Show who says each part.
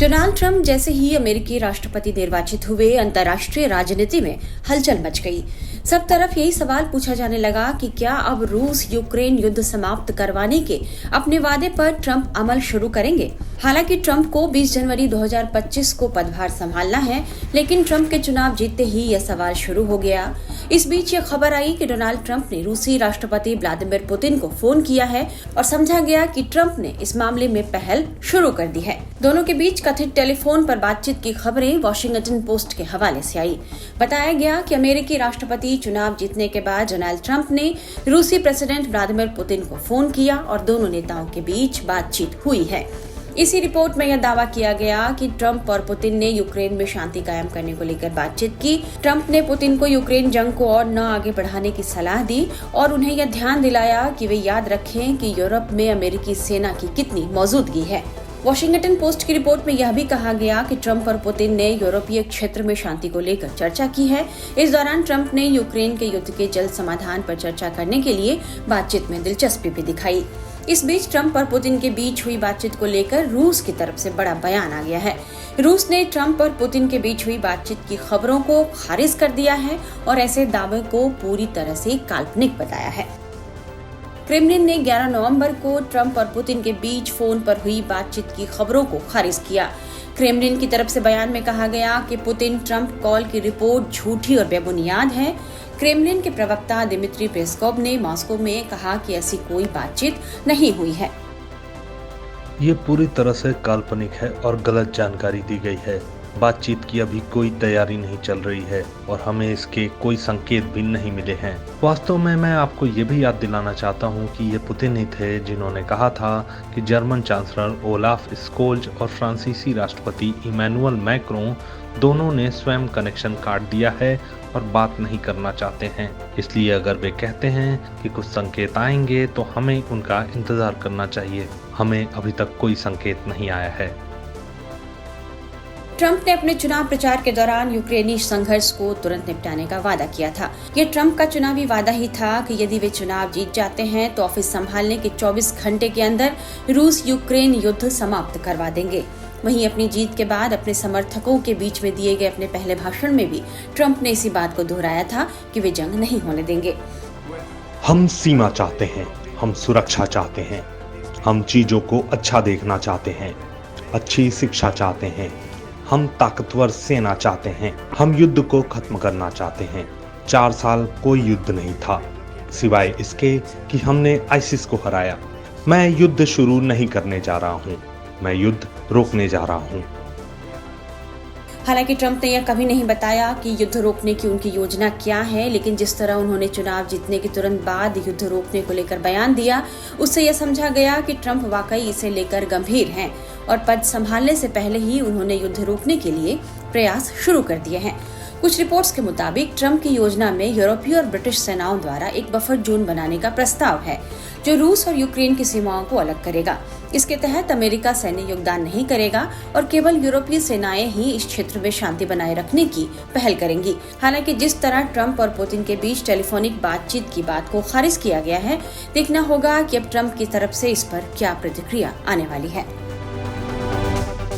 Speaker 1: Donald Trump जैसे ही अमेरिकी राष्ट्रपति निर्वाचित हुए, अंतर्राष्ट्रीय राजनीति में हलचल मच गई। सब तरफ यही सवाल पूछा जाने लगा कि क्या अब रूस यूक्रेन युद्ध समाप्त करवाने के अपने वादे पर ट्रंप अमल शुरू करेंगे। हालांकि ट्रंप को 20 जनवरी 2025 को पदभार संभालना है, लेकिन ट्रंप के चुनाव जीतते ही यह सवाल शुरू हो गया। इस बीच यह खबर आई कि डोनाल्ड ट्रंप ने रूसी राष्ट्रपति व्लादिमीर पुतिन को फोन किया है और समझा गया कि ट्रंप ने इस मामले में पहल शुरू कर दी है। दोनों के बीच कथित टेलीफोन पर बातचीत की खबरें वॉशिंगटन पोस्ट के हवाले से आई। बताया गया कि अमेरिकी राष्ट्रपति चुनाव जीतने के बाद डोनाल्ड ट्रंप ने रूसी प्रेसिडेंट व्लादिमीर पुतिन को फोन किया और दोनों नेताओं के बीच बातचीत हुई है। इसी रिपोर्ट में यह दावा किया गया कि ट्रंप और पुतिन ने यूक्रेन में शांति कायम करने को लेकर बातचीत की। ट्रंप ने पुतिन को यूक्रेन जंग को और न आगे बढ़ाने की सलाह दी और उन्हें यह ध्यान दिलाया कि वे याद रखें कि यूरोप में अमेरिकी सेना की कितनी मौजूदगी है। वॉशिंगटन पोस्ट की रिपोर्ट में यह भी कहा गया कि ट्रंप और पुतिन ने यूरोपीय क्षेत्र में शांति को लेकर चर्चा की है। इस दौरान ट्रंप ने यूक्रेन के युद्ध के जल्द समाधान पर चर्चा करने के लिए बातचीत में दिलचस्पी भी दिखाई। इस बीच ट्रंप और पुतिन के बीच हुई बातचीत को लेकर रूस की तरफ से बड़ा बयान आ गया है। रूस ने ट्रंप और पुतिन के बीच हुई बातचीत की खबरों को खारिज कर दिया है और ऐसे दावे को पूरी तरह से काल्पनिक बताया है। क्रेमलिन ने 11 नवंबर को ट्रंप और पुतिन के बीच फोन पर हुई बातचीत की खबरों को खारिज किया। क्रेमलिन की तरफ से बयान में कहा गया कि पुतिन ट्रंप कॉल की रिपोर्ट झूठी और बेबुनियाद है। क्रेमलिन के प्रवक्ता दिमित्री पेस्कोव ने मॉस्को में कहा कि ऐसी कोई बातचीत नहीं हुई है।
Speaker 2: ये पूरी तरह से काल्पनिक है और गलत जानकारी दी गई है। बातचीत की अभी कोई तैयारी नहीं चल रही है और हमें इसके कोई संकेत भी नहीं मिले हैं। वास्तव में मैं आपको ये भी याद दिलाना चाहता हूँ कि ये पुतिन ही थे जिन्होंने कहा था कि जर्मन चांसलर ओलाफ स्कोल्ज और फ्रांसीसी राष्ट्रपति इमैनुअल मैक्रों दोनों ने स्वयं कनेक्शन काट दिया है और बात नहीं करना चाहते हैं। इसलिए अगर वे कहते हैं कि कुछ संकेत आएंगे तो हमें उनका इंतजार करना चाहिए। हमें अभी तक कोई संकेत नहीं आया है।
Speaker 1: ट्रंप ने अपने चुनाव प्रचार के दौरान यूक्रेनी संघर्ष को तुरंत निपटाने का वादा किया था। ये ट्रंप का चुनावी वादा ही था कि यदि वे चुनाव जीत जाते हैं तो ऑफिस संभालने के 24 घंटे के अंदर रूस यूक्रेन युद्ध समाप्त करवा देंगे। वहीं अपनी जीत के बाद अपने समर्थकों के बीच में दिए गए अपने पहले भाषण में भी ट्रंप ने इसी बात को दोहराया था कि वे जंग नहीं होने देंगे।
Speaker 2: हम सीमा चाहते हैं, हम सुरक्षा चाहते हैं, हम चीजों को अच्छा देखना चाहते हैं, अच्छी शिक्षा चाहते हैं, हम ताकतवर सेना चाहते हैं, हम युद्ध को खत्म करना चाहते हैं। 4 साल कोई युद्ध नहीं था सिवाय इसके कि हमने आईसिस को हराया। मैं युद्ध शुरू नहीं करने जा रहा हूँ, मैं युद्ध रोकने जा रहा हूँ।
Speaker 1: हालांकि ट्रंप ने यह कभी नहीं बताया कि युद्ध रोकने की उनकी योजना क्या है, लेकिन जिस तरह उन्होंने चुनाव जीतने के तुरंत बाद युद्ध रोकने को लेकर बयान दिया, उससे यह समझा गया कि ट्रंप वाकई इसे लेकर गंभीर हैं और पद संभालने से पहले ही उन्होंने युद्ध रोकने के लिए प्रयास शुरू कर दिए हैं। कुछ रिपोर्ट्स के मुताबिक ट्रंप की योजना में यूरोपीय और ब्रिटिश सेनाओं द्वारा एक बफर जोन बनाने का प्रस्ताव है, जो रूस और यूक्रेन की सीमाओं को अलग करेगा। इसके तहत अमेरिका सैन्य योगदान नहीं करेगा और केवल यूरोपीय सेनाएं ही इस क्षेत्र में शांति बनाए रखने की पहल करेंगी। हालांकि जिस तरह ट्रंप और पुतिन के बीच टेलीफोनिक बातचीत की बात को खारिज किया गया है, देखना होगा कि अब ट्रंप की तरफ से इस पर क्या प्रतिक्रिया आने वाली है।